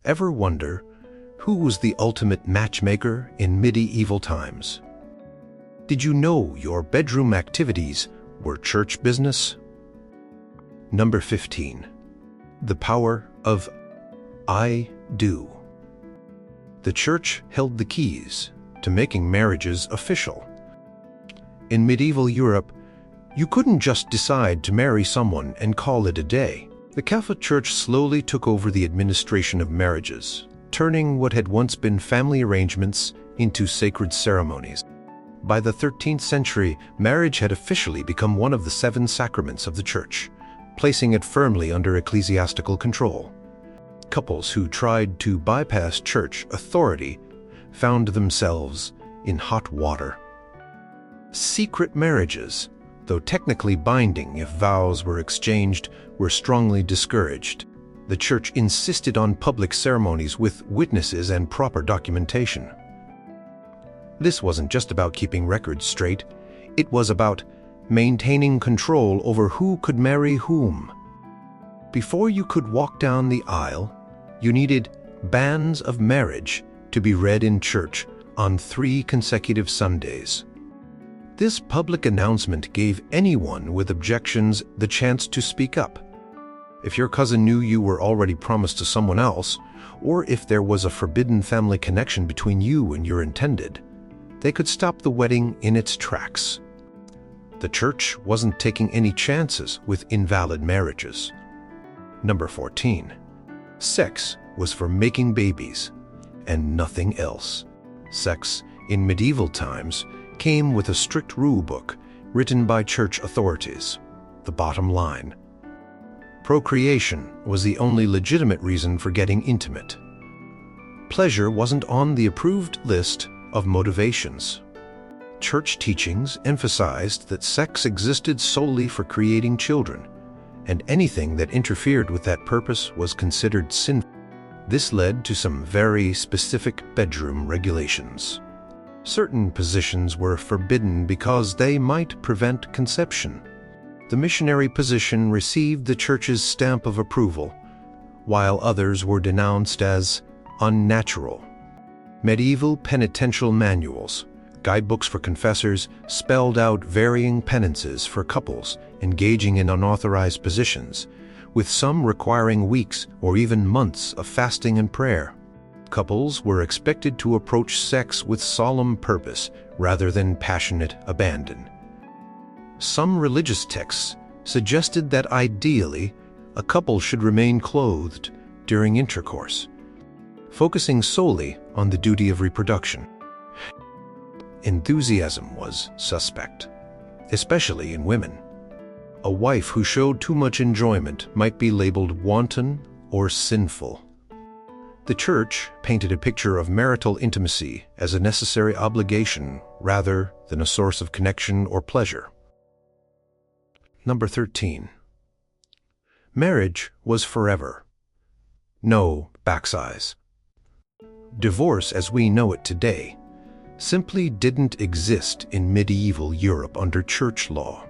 Ever wonder who was the ultimate matchmaker in medieval times? Did you know your bedroom activities were church business? Number 15. The power of I do. The church held the keys to making marriages official. In medieval Europe, you couldn't just decide to marry someone and call it a day. The Catholic Church slowly took over the administration of marriages, turning what had once been family arrangements into sacred ceremonies. By the 13th century, marriage had officially become one of the 7 sacraments of the Church, placing it firmly under ecclesiastical control. Couples who tried to bypass church authority found themselves in hot water. Secret marriages, though technically binding if vows were exchanged, were strongly discouraged. The Church insisted on public ceremonies with witnesses and proper documentation. This wasn't just about keeping records straight, it was about maintaining control over who could marry whom. Before you could walk down the aisle, you needed banns of marriage to be read in church on 3 consecutive Sundays. This public announcement gave anyone with objections the chance to speak up. If your cousin knew you were already promised to someone else, or if there was a forbidden family connection between you and your intended, they could stop the wedding in its tracks. The church wasn't taking any chances with invalid marriages. Number 14. Sex was for making babies, and nothing else. Sex, in medieval times, came with a strict rule book written by church authorities. The bottom line: procreation was the only legitimate reason for getting intimate. Pleasure wasn't on the approved list of motivations. Church teachings emphasized that sex existed solely for creating children, and anything that interfered with that purpose was considered sinful. This led to some very specific bedroom regulations. Certain positions were forbidden because they might prevent conception. The missionary position received the Church's stamp of approval, while others were denounced as unnatural. Medieval penitential manuals, guidebooks for confessors, spelled out varying penances for couples engaging in unauthorized positions, with some requiring weeks or even months of fasting and prayer. Couples were expected to approach sex with solemn purpose rather than passionate abandon. Some religious texts suggested that ideally, a couple should remain clothed during intercourse, focusing solely on the duty of reproduction. Enthusiasm was suspect, especially in women. A wife who showed too much enjoyment might be labeled wanton or sinful. The Church painted a picture of marital intimacy as a necessary obligation rather than a source of connection or pleasure. Number 13. Marriage was forever. No backsize. Divorce as we know it today simply didn't exist in medieval Europe under church law.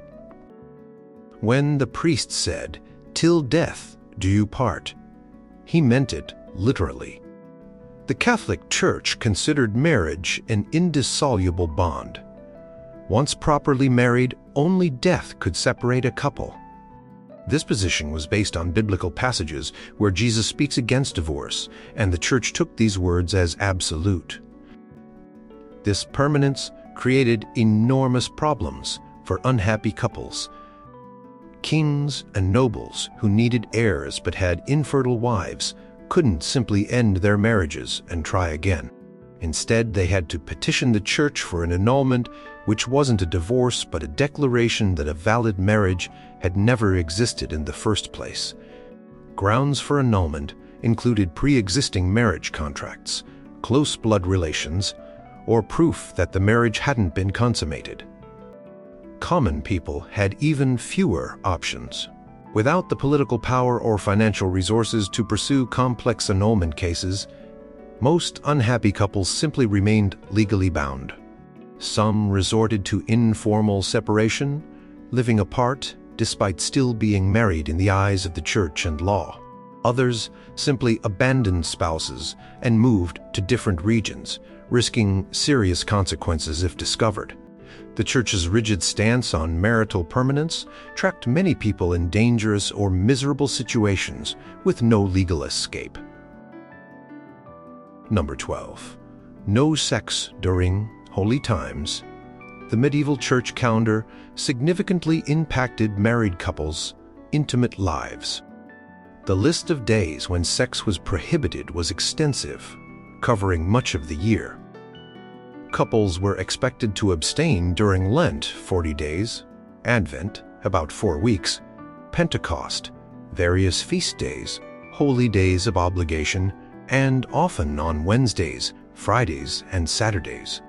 When the priest said, "Till death do you part," he meant it literally. The Catholic Church considered marriage an indissoluble bond. Once properly married, only death could separate a couple. This position was based on biblical passages where Jesus speaks against divorce, and the Church took these words as absolute. This permanence created enormous problems for unhappy couples. Kings and nobles who needed heirs but had infertile wives couldn't simply end their marriages and try again. Instead, they had to petition the Church for an annulment, which wasn't a divorce but a declaration that a valid marriage had never existed in the first place. Grounds for annulment included pre-existing marriage contracts, close blood relations, or proof that the marriage hadn't been consummated. Common people had even fewer options. Without the political power or financial resources to pursue complex annulment cases, most unhappy couples simply remained legally bound. Some resorted to informal separation, living apart despite still being married in the eyes of the Church and law. Others simply abandoned spouses and moved to different regions, risking serious consequences if discovered. The Church's rigid stance on marital permanence trapped many people in dangerous or miserable situations with no legal escape. Number 12. No sex during holy times. The medieval church calendar significantly impacted married couples' intimate lives. The list of days when sex was prohibited was extensive, covering much of the year. Couples were expected to abstain during Lent, 40 days, Advent, about 4 weeks, Pentecost, various feast days, holy days of obligation, and often on Wednesdays, Fridays, and Saturdays.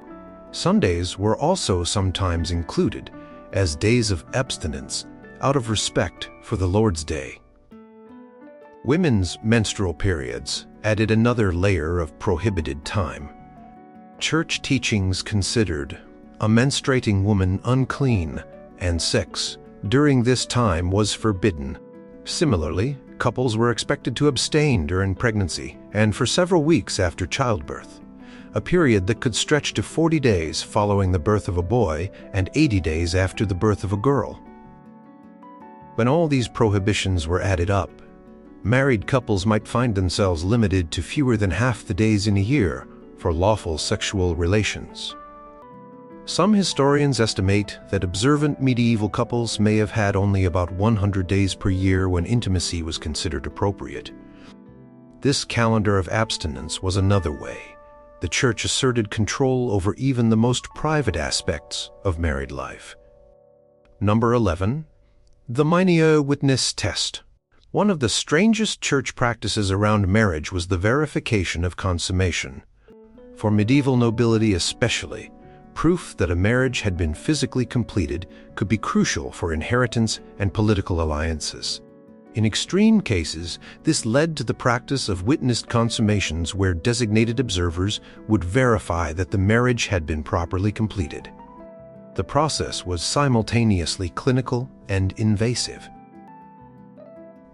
Sundays were also sometimes included as days of abstinence out of respect for the Lord's Day. Women's menstrual periods added another layer of prohibited time. Church teachings considered a menstruating woman unclean, and sex during this time was forbidden. Similarly, couples were expected to abstain during pregnancy and for several weeks after childbirth, a period that could stretch to 40 days following the birth of a boy and 80 days after the birth of a girl. When all these prohibitions were added up, married couples might find themselves limited to fewer than half the days in a year for lawful sexual relations. Some historians estimate that observant medieval couples may have had only about 100 days per year when intimacy was considered appropriate. This calendar of abstinence was another way the Church asserted control over even the most private aspects of married life. Number 11. The Minor Witness Test. One of the strangest church practices around marriage was the verification of consummation. For medieval nobility especially, proof that a marriage had been physically completed could be crucial for inheritance and political alliances. In extreme cases, this led to the practice of witnessed consummations where designated observers would verify that the marriage had been properly completed. The process was simultaneously clinical and invasive.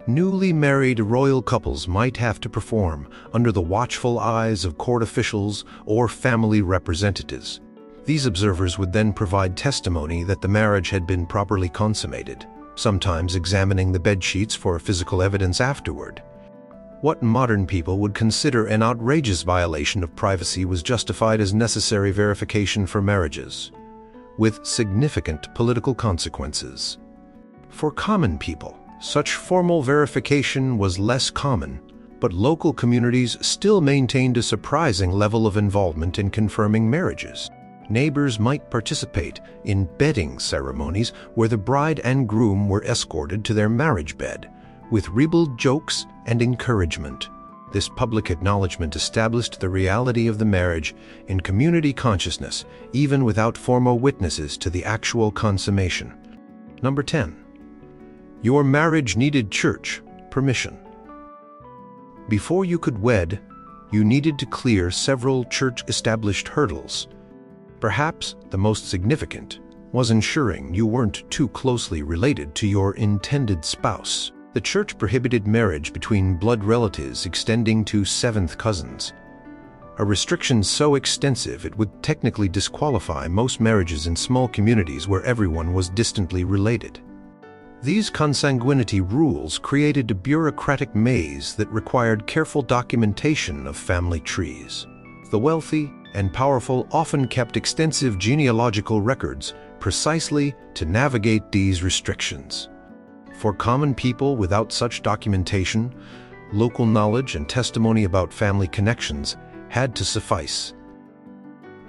Newly married royal couples might have to perform under the watchful eyes of court officials or family representatives. These observers would then provide testimony that the marriage had been properly consummated, sometimes examining the bedsheets for physical evidence afterward. What modern people would consider an outrageous violation of privacy was justified as necessary verification for marriages, with significant political consequences. For common people, such formal verification was less common, but local communities still maintained a surprising level of involvement in confirming marriages. Neighbors might participate in bedding ceremonies where the bride and groom were escorted to their marriage bed, with ribald jokes and encouragement. This public acknowledgement established the reality of the marriage in community consciousness, even without formal witnesses to the actual consummation. Number 10. Your marriage needed church permission. Before you could wed, you needed to clear several church-established hurdles. Perhaps the most significant was ensuring you weren't too closely related to your intended spouse. The church prohibited marriage between blood relatives extending to seventh cousins, a restriction so extensive it would technically disqualify most marriages in small communities where everyone was distantly related. These consanguinity rules created a bureaucratic maze that required careful documentation of family trees. The wealthy and powerful often kept extensive genealogical records precisely to navigate these restrictions. For common people without such documentation, local knowledge and testimony about family connections had to suffice.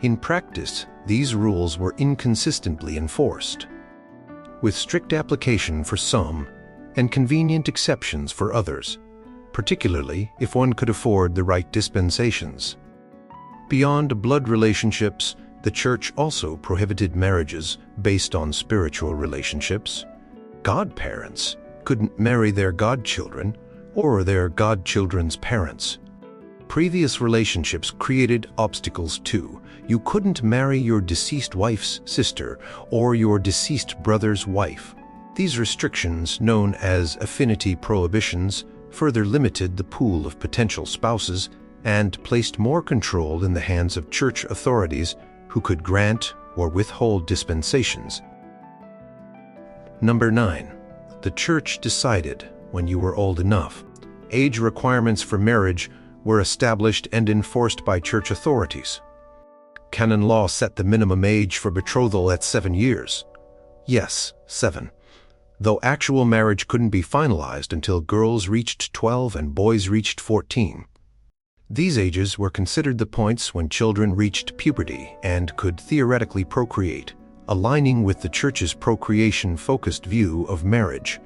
In practice, these rules were inconsistently enforced, with strict application for some and convenient exceptions for others, particularly if one could afford the right dispensations. Beyond blood relationships, the Church also prohibited marriages based on spiritual relationships. Godparents couldn't marry their godchildren or their godchildren's parents. Previous relationships created obstacles too. You couldn't marry your deceased wife's sister or your deceased brother's wife. These restrictions, known as affinity prohibitions, further limited the pool of potential spouses and placed more control in the hands of church authorities who could grant or withhold dispensations. Number 9. The church decided when you were old enough. Age requirements for marriage were established and enforced by church authorities. Canon law set the minimum age for betrothal at 7 years. Yes, 7. Though actual marriage couldn't be finalized until girls reached 12 and boys reached 14. These ages were considered the points when children reached puberty and could theoretically procreate, aligning with the church's procreation-focused view of marriage.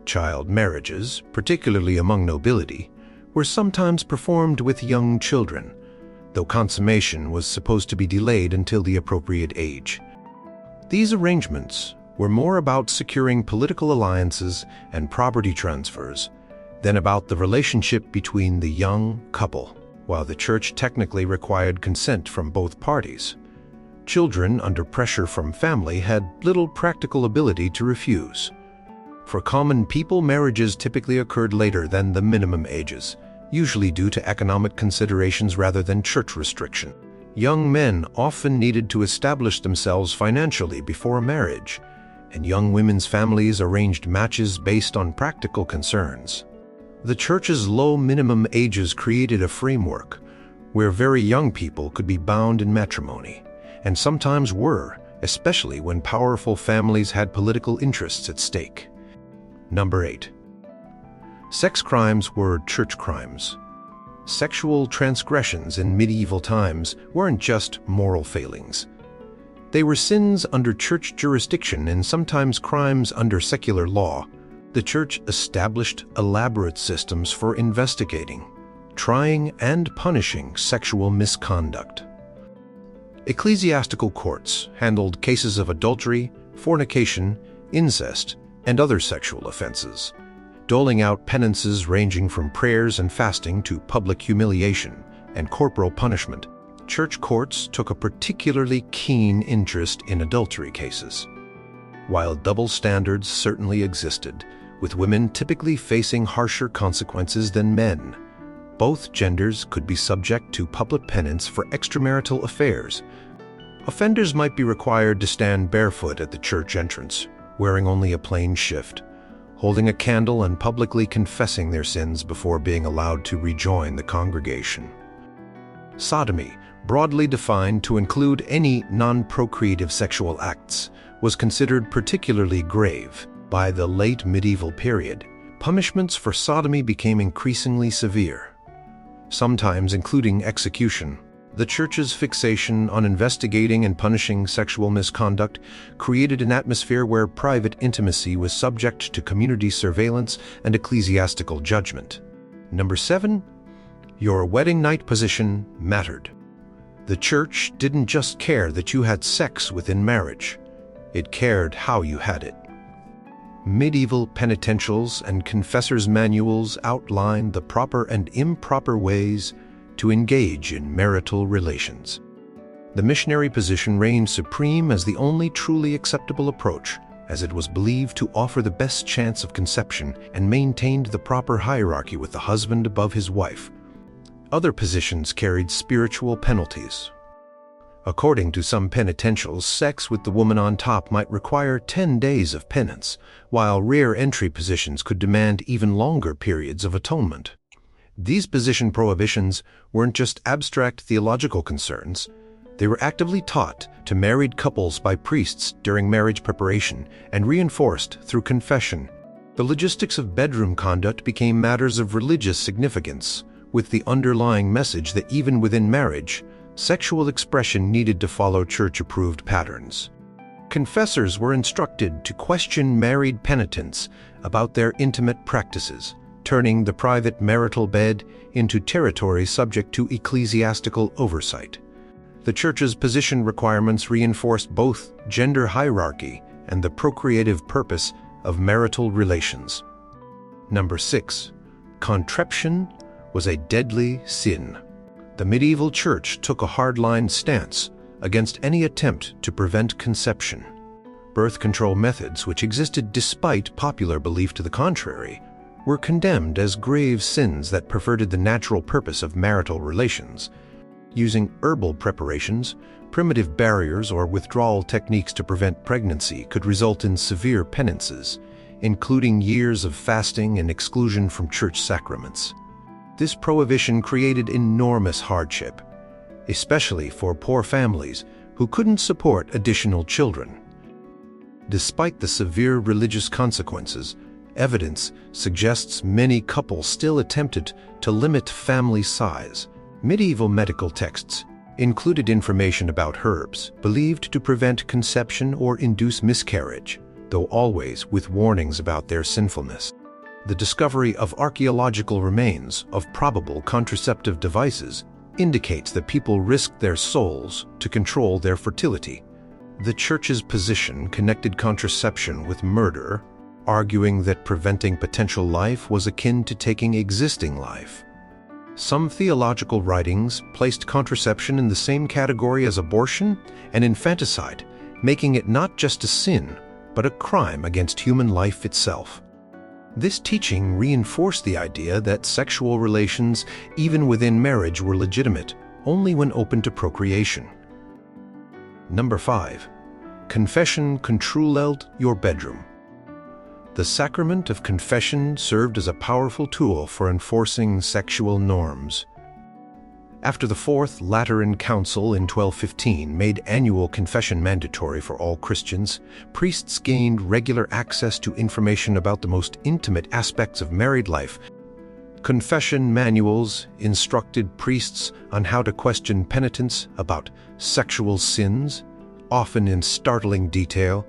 Child marriages, particularly among nobility, were sometimes performed with young children, though consummation was supposed to be delayed until the appropriate age. These arrangements were more about securing political alliances and property transfers than about the relationship between the young couple, while the church technically required consent from both parties. Children under pressure from family had little practical ability to refuse. For common people, marriages typically occurred later than the minimum ages, usually due to economic considerations rather than church restriction. Young men often needed to establish themselves financially before marriage, and young women's families arranged matches based on practical concerns. The church's low minimum ages created a framework where very young people could be bound in matrimony, and sometimes were, especially when powerful families had political interests at stake. Number 8. Sex crimes were church crimes. Sexual transgressions in medieval times weren't just moral failings. They were sins under church jurisdiction and sometimes crimes under secular law. The church established elaborate systems for investigating, trying, and punishing sexual misconduct. Ecclesiastical courts handled cases of adultery, fornication, incest, and other sexual offenses, doling out penances ranging from prayers and fasting to public humiliation and corporal punishment. Church courts took a particularly keen interest in adultery cases. While double standards certainly existed, with women typically facing harsher consequences than men, both genders could be subject to public penance for extramarital affairs. Offenders might be required to stand barefoot at the church entrance, wearing only a plain shift, holding a candle and publicly confessing their sins before being allowed to rejoin the congregation. Sodomy, broadly defined to include any non-procreative sexual acts, was considered particularly grave. By the late medieval period, punishments for sodomy became increasingly severe, sometimes including execution. The church's fixation on investigating and punishing sexual misconduct created an atmosphere where private intimacy was subject to community surveillance and ecclesiastical judgment. Number 7. Your wedding night position mattered. The church didn't just care that you had sex within marriage, it cared how you had it. Medieval penitentials and confessors' manuals outlined the proper and improper ways to engage in marital relations. The missionary position reigned supreme as the only truly acceptable approach, as it was believed to offer the best chance of conception and maintained the proper hierarchy with the husband above his wife. Other positions carried spiritual penalties. According to some penitentials, sex with the woman on top might require 10 days of penance, while rare entry positions could demand even longer periods of atonement. These position prohibitions weren't just abstract theological concerns. They were actively taught to married couples by priests during marriage preparation and reinforced through confession. The logistics of bedroom conduct became matters of religious significance, with the underlying message that even within marriage, sexual expression needed to follow church-approved patterns. Confessors were instructed to question married penitents about their intimate practices, turning the private marital bed into territory subject to ecclesiastical oversight. The church's position requirements reinforced both gender hierarchy and the procreative purpose of marital relations. Number 6. Contraception was a deadly sin. The medieval church took a hardline stance against any attempt to prevent conception. Birth control methods, which existed despite popular belief to the contrary, were condemned as grave sins that perverted the natural purpose of marital relations. Using herbal preparations, primitive barriers, or withdrawal techniques to prevent pregnancy could result in severe penances, including years of fasting and exclusion from church sacraments. This prohibition created enormous hardship, especially for poor families who couldn't support additional children. Despite the severe religious consequences, evidence suggests many couples still attempted to limit family size. Medieval medical texts included information about herbs believed to prevent conception or induce miscarriage, though always with warnings about their sinfulness. The discovery of archaeological remains of probable contraceptive devices indicates that people risked their souls to control their fertility. The Church's position connected contraception with murder, arguing that preventing potential life was akin to taking existing life. Some theological writings placed contraception in the same category as abortion and infanticide, making it not just a sin, but a crime against human life itself. This teaching reinforced the idea that sexual relations, even within marriage, were legitimate only when open to procreation. Number 5. Confession controlled your bedroom. The sacrament of confession served as a powerful tool for enforcing sexual norms. After the Fourth Lateran Council in 1215 made annual confession mandatory for all Christians, priests gained regular access to information about the most intimate aspects of married life. Confession manuals instructed priests on how to question penitents about sexual sins, often in startling detail.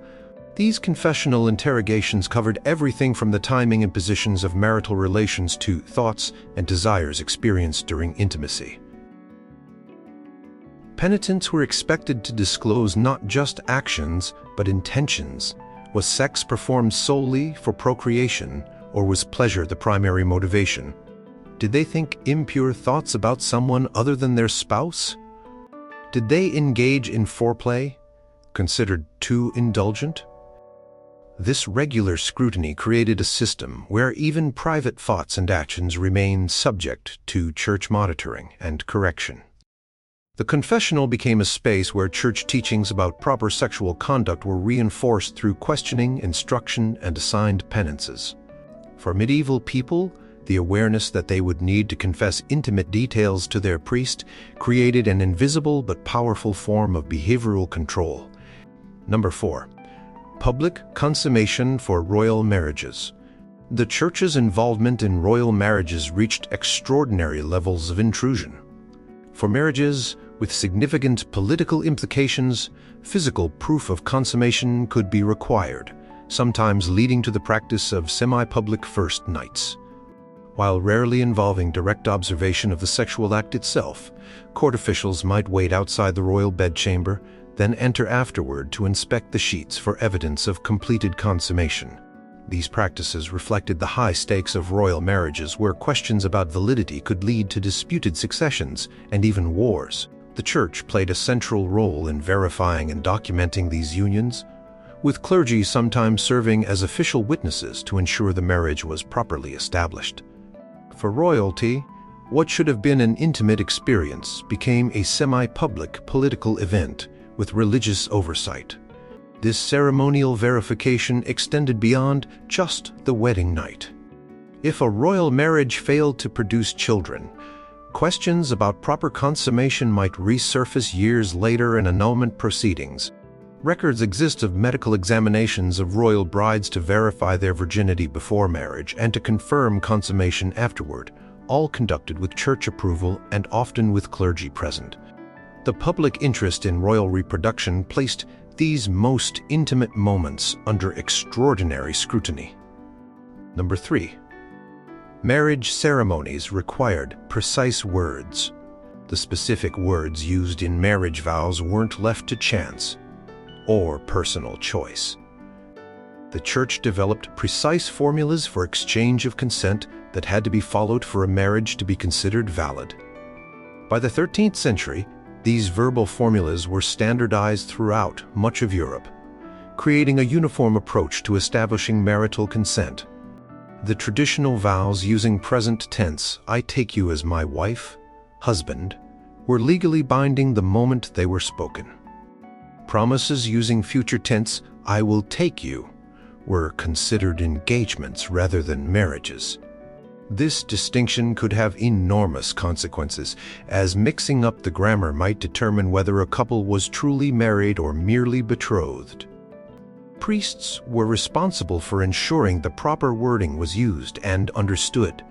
These confessional interrogations covered everything from the timing and positions of marital relations to thoughts and desires experienced during intimacy. Penitents were expected to disclose not just actions, but intentions. Was sex performed solely for procreation, or was pleasure the primary motivation? Did they think impure thoughts about someone other than their spouse? Did they engage in foreplay, considered too indulgent? This regular scrutiny created a system where even private thoughts and actions remained subject to church monitoring and correction. The confessional became a space where church teachings about proper sexual conduct were reinforced through questioning, instruction, and assigned penances. For medieval people, the awareness that they would need to confess intimate details to their priest created an invisible but powerful form of behavioral control. Number 4. Public consummation for royal marriages. The Church's involvement in royal marriages reached extraordinary levels of intrusion. For marriages with significant political implications, physical proof of consummation could be required, sometimes leading to the practice of semi-public first nights. While rarely involving direct observation of the sexual act itself, court officials might wait outside the royal bedchamber, then enter afterward to inspect the sheets for evidence of completed consummation. These practices reflected the high stakes of royal marriages, where questions about validity could lead to disputed successions and even wars. The Church played a central role in verifying and documenting these unions, with clergy sometimes serving as official witnesses to ensure the marriage was properly established. For royalty, what should have been an intimate experience became a semi-public political event with religious oversight. This ceremonial verification extended beyond just the wedding night. If a royal marriage failed to produce children, questions about proper consummation might resurface years later in annulment proceedings. Records exist of medical examinations of royal brides to verify their virginity before marriage and to confirm consummation afterward, all conducted with church approval and often with clergy present. The public interest in royal reproduction placed these most intimate moments under extraordinary scrutiny. Number 3. Marriage ceremonies required precise words. The specific words used in marriage vows weren't left to chance or personal choice. The Church developed precise formulas for exchange of consent that had to be followed for a marriage to be considered valid. By the 13th century, these verbal formulas were standardized throughout much of Europe, creating a uniform approach to establishing marital consent. The traditional vows using present tense, "I take you as my wife, husband," were legally binding the moment they were spoken. Promises using future tense, "I will take you," were considered engagements rather than marriages. This distinction could have enormous consequences, as mixing up the grammar might determine whether a couple was truly married or merely betrothed. Priests were responsible for ensuring the proper wording was used and understood.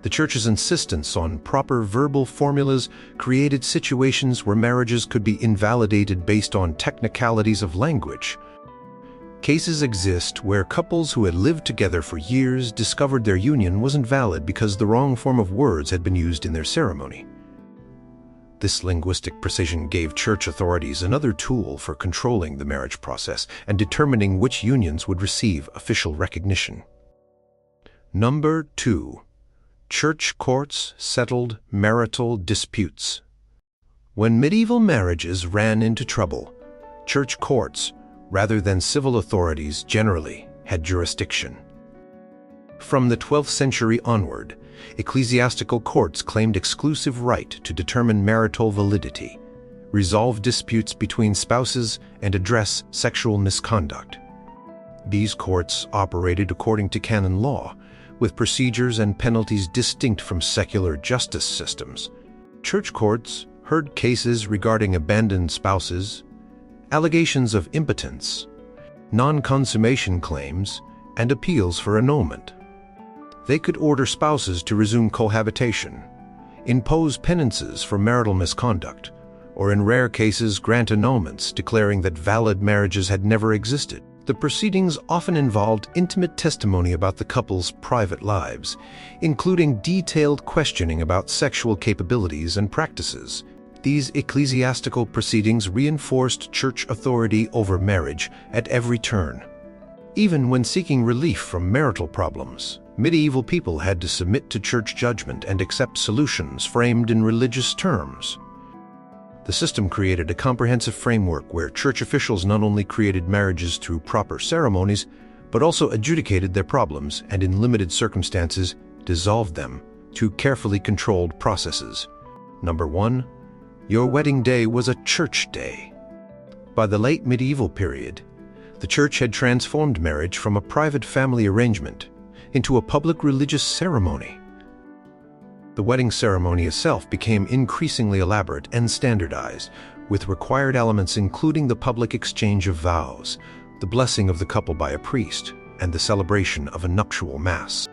The Church's insistence on proper verbal formulas created situations where marriages could be invalidated based on technicalities of language. Cases exist where couples who had lived together for years discovered their union wasn't valid because the wrong form of words had been used in their ceremony. This linguistic precision gave church authorities another tool for controlling the marriage process and determining which unions would receive official recognition. Number 2. Church courts settled marital disputes. When medieval marriages ran into trouble, church courts, rather than civil authorities, generally had jurisdiction. From the 12th century onward, ecclesiastical courts claimed exclusive right to determine marital validity, resolve disputes between spouses, and address sexual misconduct. These courts operated according to canon law, with procedures and penalties distinct from secular justice systems. Church courts heard cases regarding abandoned spouses, allegations of impotence, non-consummation claims, and appeals for annulment. They could order spouses to resume cohabitation, impose penances for marital misconduct, or in rare cases grant annulments declaring that valid marriages had never existed. The proceedings often involved intimate testimony about the couple's private lives, including detailed questioning about sexual capabilities and practices. These ecclesiastical proceedings reinforced church authority over marriage at every turn. Even when seeking relief from marital problems, medieval people had to submit to church judgment and accept solutions framed in religious terms. The system created a comprehensive framework where church officials not only created marriages through proper ceremonies, but also adjudicated their problems and, in limited circumstances, dissolved them through carefully controlled processes. Number 1. Your wedding day was a church day. By the late medieval period, the church had transformed marriage from a private family arrangement into a public religious ceremony. The wedding ceremony itself became increasingly elaborate and standardized, with required elements including the public exchange of vows, the blessing of the couple by a priest, and the celebration of a nuptial mass.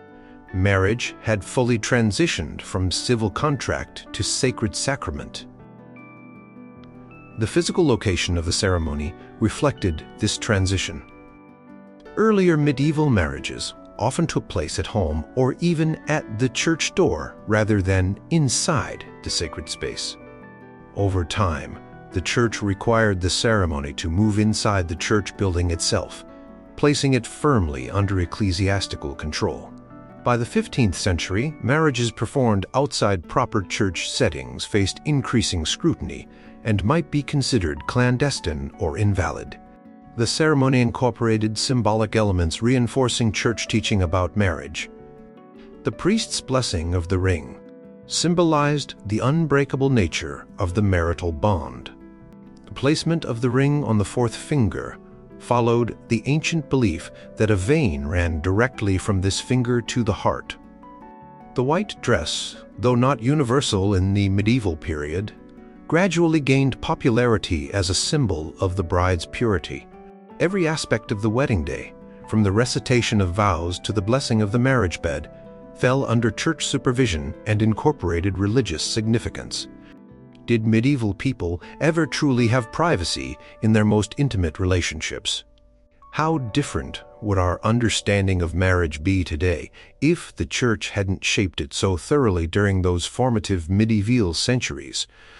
Marriage had fully transitioned from civil contract to sacred sacrament. The physical location of the ceremony reflected this transition. Earlier medieval marriages often took place at home or even at the church door rather than inside the sacred space. Over time, the church required the ceremony to move inside the church building itself, placing it firmly under ecclesiastical control. By the 15th century, marriages performed outside proper church settings faced increasing scrutiny and might be considered clandestine or invalid. The ceremony incorporated symbolic elements reinforcing church teaching about marriage. The priest's blessing of the ring symbolized the unbreakable nature of the marital bond. The placement of the ring on the fourth finger followed the ancient belief that a vein ran directly from this finger to the heart. The white dress, though not universal in the medieval period, gradually gained popularity as a symbol of the bride's purity. Every aspect of the wedding day, from the recitation of vows to the blessing of the marriage bed, fell under church supervision and incorporated religious significance. Did medieval people ever truly have privacy in their most intimate relationships? How different would our understanding of marriage be today if the church hadn't shaped it so thoroughly during those formative medieval centuries?